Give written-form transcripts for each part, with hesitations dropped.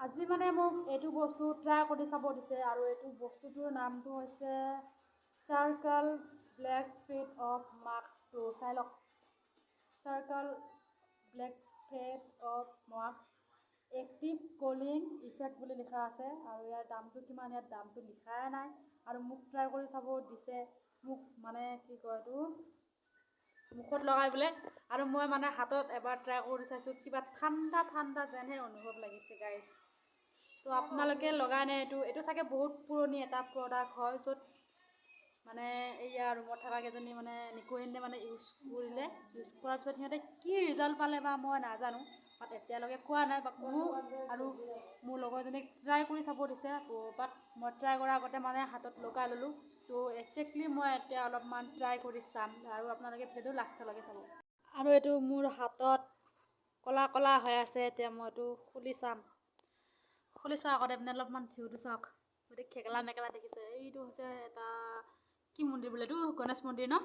আজি মানে মোক এইটো বস্তু ট্ৰাই কৰি চাব দিছে আৰু এইটো বস্তুটোৰ নামটো হৈছে charcoal black fade off mask 2 চাই লওক charcoal black fade off mask active cooling effect বুলি লিখা আছে আৰু ইয়াৰ দামটো কিমান ইয়াত দামটো লিখাই নাই আৰু মোক ট্ৰাই কৰি চাব দিছে মোক মানে কি কয় এইটো মুখত লগাই বোলে আৰু মই মানে হাতত এবাৰ ট্ৰাই কৰি চাইছোঁ কিবা ঠাণ্ডা ঠাণ্ডা যেনহে অনুভৱ লাগিছে গাইজ তো আপোনালোকে লগাই নে এইটো চাগে বহুত পুৰণি এটা প্ৰডাক্ট হয় য'ত মানে এইয়া ৰুমত থকা কেইজনী মানে নিকুহিনে মানে ইউজ কৰিলে ইউজ কৰাৰ পিছত সিহঁতে কি ৰিজাল্ট পালে বা মই নাজানো বাট এতিয়ালৈকে কোৱা নাই বাট আৰু মোৰ লগৰজনীক ট্ৰাই কৰি চাব দিছে বাট মই ট্ৰাই কৰাৰ আগতে মানে হাতত লগাই ল'লোঁ তো একজেক্টলি মই এতিয়া অলপমান ট্ৰাই কৰি চাম আৰু আপোনালোকে ভিডিঅ'টো লাষ্টলৈকে চাব আৰু এইটো মোৰ হাতত কলা কলা হৈ আছে এতিয়া মই এইটো খুলি চাওঁ আগতে আপুনি অলপমান ভিউটো চাওক গতিকে খেকেলা মেকেলা দেখিছে এইটো হৈছে এটা কি মন্দিৰ বোলে এইটো গণেশ মন্দিৰ ন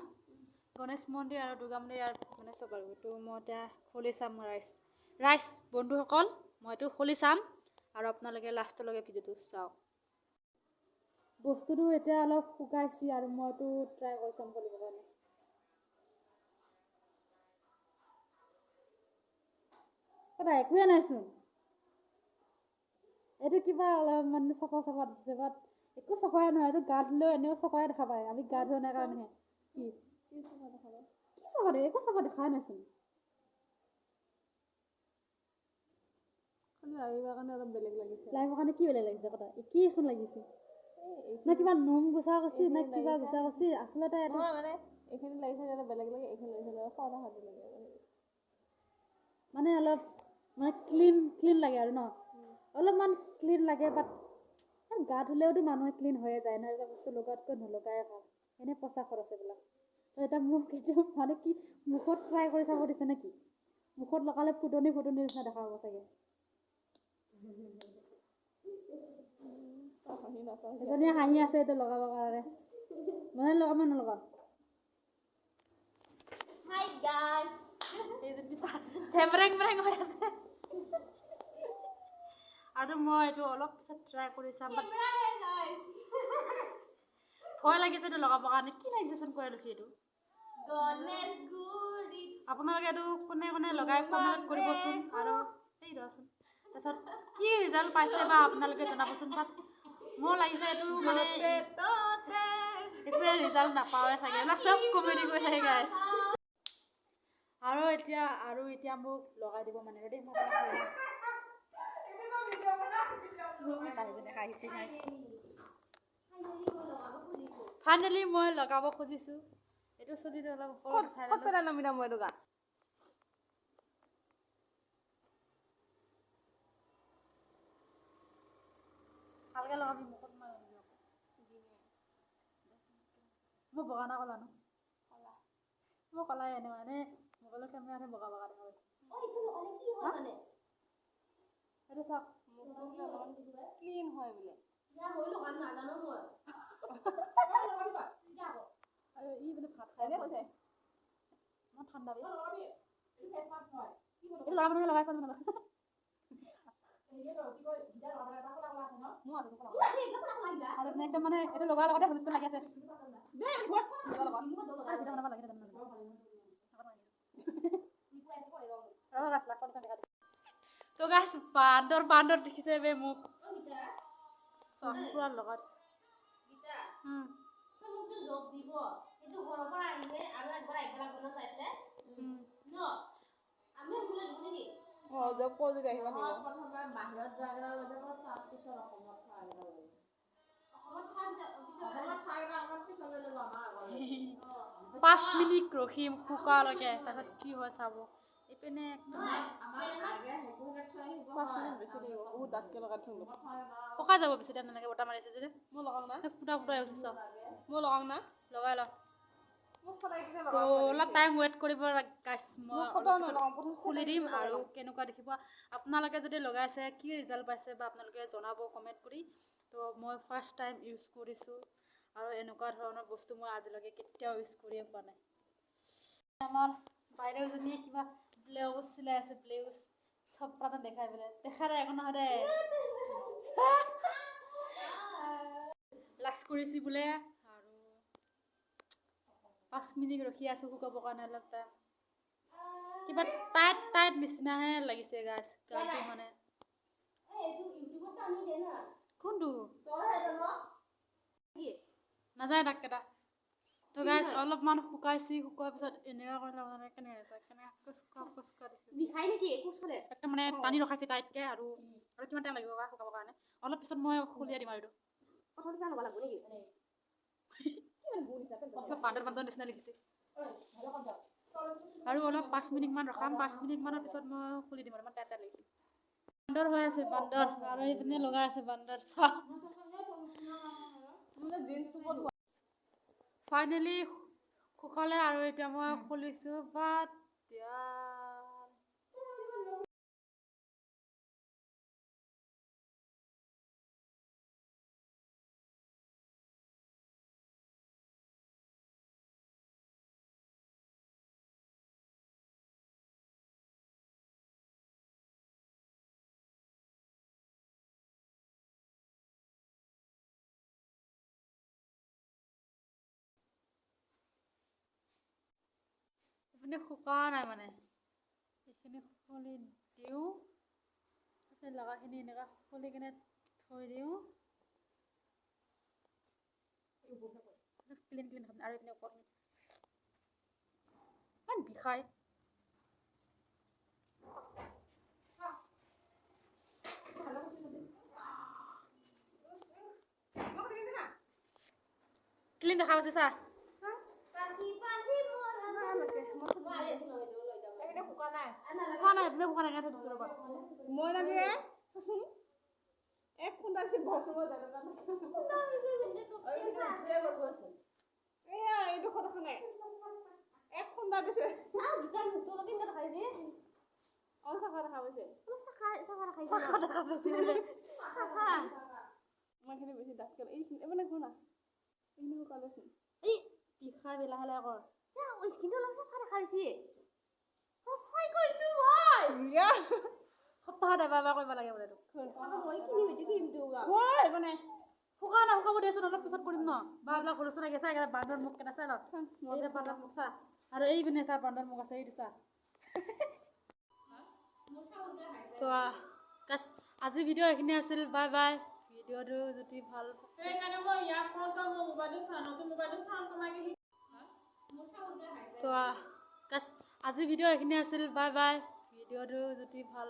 গণেশ মন্দিৰ আৰু দুৰ্গা মন্দিৰ আৰু মানে চব আৰু এইটো মই এতিয়া খুলি চাম ৰাইজ বন্ধুসকল মই এইটো খুলি চাম আৰু আপোনালোকে লাষ্টলৈকে ভিডিঅ'টো চাওক বস্তুটো এতিয়া অলপ শুকাইছে আৰু মই এইটো ট্ৰাই কৰি চাম খুলিবৰ কাৰণে কথা একোৱে নাইচোন এইটো কিবা অলপ মানে চফা দিছে বাট একো চফাই নহয় এইটো গা ধুলেও এনেও চফাই দেখা পায় আমি গা ধোৱা নাই কাৰণেহে কি চফা দিয়ে একো চফা দেখাই নাইচোন লাৰিবৰ কাৰণে অলপ বেলেগ লাগিছে লাৰিবৰ কাৰণে কি বেলেগ লাগিছে কথা একেইচোন লাগিছে না কিবা নোম গুচা গৈছে না কিবা গুচা গৈছে আচলতে এইটো মানে এইখিনি লাগিছে অলপ বেলেগ লাগে এইখিনি লাগিছে সদা সাদি লাগে মানে অলপ মানে ক্লিন লাগে আৰু ন অলপমান ক্লিন লাগে বাট গা ধুলেওতো মানুহে ক্লিন হৈয়ে যায় ন এইবিলাক বস্তু লগোৱাতকৈ নলগাই ভাল এনেই পইচা খৰচ এইবিলাক তো এতিয়া মোক কেতিয়াও মানে কি মুখত ট্ৰাই কৰি চাব দিছে নেকি মুখত লগালে ফুটনি নিচিনা দেখা হ'ব চাগে এজনীয়ে হাঁহি আছে এইটো লগাবৰ কাৰণে মানে লগাব নলগাওঁ হাই গাইজ চেমৰেং হৈ আছে আৰু মই এইটো অলপ পিছত ট্ৰাই কৰি চাম ভয় লাগিছে এইটো লগাবৰ কাৰণে কি লাগিছেচোন কৈ দেখি এইটো আপোনালোকে এইটো কোনে কোনে লগাই কমেণ্ট কৰিবচোন আৰু এই ৰচোন তাৰপিছত কি ৰিজাল্ট পাইছে বা আপোনালোকে জনাবচোন বাট মোৰ লাগিছে এইটো মানে একোৱে ৰিজাল্ট নাপাওঁৱে চাগে এইবিলাক চব কমেডি কৰি থাকে গাইজ আৰু এতিয়া মোক লগাই দিব মানে দেই মই ফাইনেলি মই লগাব খুজিছোঁ এইটো চুলিটো অলপ ওপৰত পেলাই ল'ম এতিয়া মই এইটো গা ভালকৈ লগাবি মুখত মই বগা না ক'লা ন মই ক'লাই এনেও এনে মোবাইলৰ কেমেৰাতহে বগা দেখা পাইছোঁ এইটো চাওক ক্লিন হয় বোলে আৰু ই বোলে ভাত খাই কৈছে মই ঠাণ্ডা এইটো লগাব নহয় লগাই চাম একদম মানে এইটো লগোৱাৰ লগতে হুলস্থুল লাগি আছে তো গাছ বান্দৰ দেখিছে বে মোক চকুৰ লগত পাঁচ মিনিট ৰখিম শুকালৈকে তাৰপিছত কি হয় চাব এইপিনে পকাই যাব বেছি টাইম তেনেকৈ বতাহ মাৰিছে যে মই লগাওঁ না ফুটা উঠিছ মই লগাওঁ না লগাই ল তো অলপ টাইম ৱেইট কৰিব গাইছ মই খুলি দিম আৰু কেনেকুৱা দেখিব আপোনালোকে যদি লগাইছে কি ৰিজাল্ট পাইছে বা আপোনালোকে জনাব কমেণ্ট কৰি তো মই ফাৰ্ষ্ট টাইম ইউজ কৰিছোঁ আৰু এনেকুৱা ধৰণৰ বস্তু মই আজিলৈকে কেতিয়াও ইউজ কৰিয়ে পোৱা নাই আমাৰ বাইদেউজনীয়ে কিবা ব্লাউজ চিলাই আছে ব্লাউজ সব প্ৰাণ দেখাই বলে দেখা ৰে এখন হৰে লাষ্ট কৰিছি বোলে আৰু 5 মিনিট ৰখি আছো শুকাব কাৰণে অলপ টাইম কিবা টাইট নিচিনাহে লাগিছে গাছ গাটো মানে কোনটো নাযায় ডাক্তৰা তো গাছ অলপমান শুকাইছি শুকোৱাৰ পিছত এনেকুৱা কৰিলে মানে কেনেকৈ আছে কেনেকৈ কুচকা বিষাই নেকি একো চলে একটা মানে টানি ৰখাইছে টাইটকৈ আৰু কিমান টাইম লাগিব শুকাবৰ কাৰণে অলপ পিছত মই খুলিয়াই দিম আৰু এইটো প্ৰথমতে ল'ব লাগিব নেকি বান্দৰ নিচিনা লাগিছে আৰু অলপ 5 মিনিটমান ৰখাম 5 মিনিটমানৰ পিছত মই খুলি দিম অলপমান টাইট লাগিছে বান্দৰ হৈ আছে বান্দৰ আৰু এইপিনে লগাই আছে বান্দৰ চাহ ফাইনেলি শুকালে আৰু এতিয়া মই খুলিছোঁ বাট এইপিনে শুকা নাই মানে এইখিনি খুলি দিওঁ লগাখিনি এনেকুৱা খুলি কিনে থৈ দিওঁ ক্লিন আৰু এইপিনে ওপৰখিনি ইমান বিষাই ক্লিন দেখা পাইছে চা মই জানি চোন এক খুন্দা আছে বছৰ এয়া এইটো কথা নাই এক খুন্দা দিছে চাফা দেখা পাইছে আমাৰখিনি বেছি ডাঠ কৰে এইপিনে শুনা এইখিনি শুকালেচোন এই বিষাই লাহে লাহে কৰ সপ্তাহত এবাৰ কৰিব লাগে বোলে মানে শুকাব দেচোন অলপ পিছত কৰিম ন বাবিলাক সৰু চৰা গেছা বান্দৰ মুখ কেইটা চাই ল এইটা বান্দৰ মুখ চা আৰু এই পিনে চা বান্দৰ মুখ আছে এইটো চা তো আজি ভিডিঅ' এইখিনি আছিল বাই বাই ভিডিঅ'টো যদি ভাল তো আজি ভিডিঅ' এইখিনি আছিল বাই বাই ভিডিঅ'টো যদি ভাল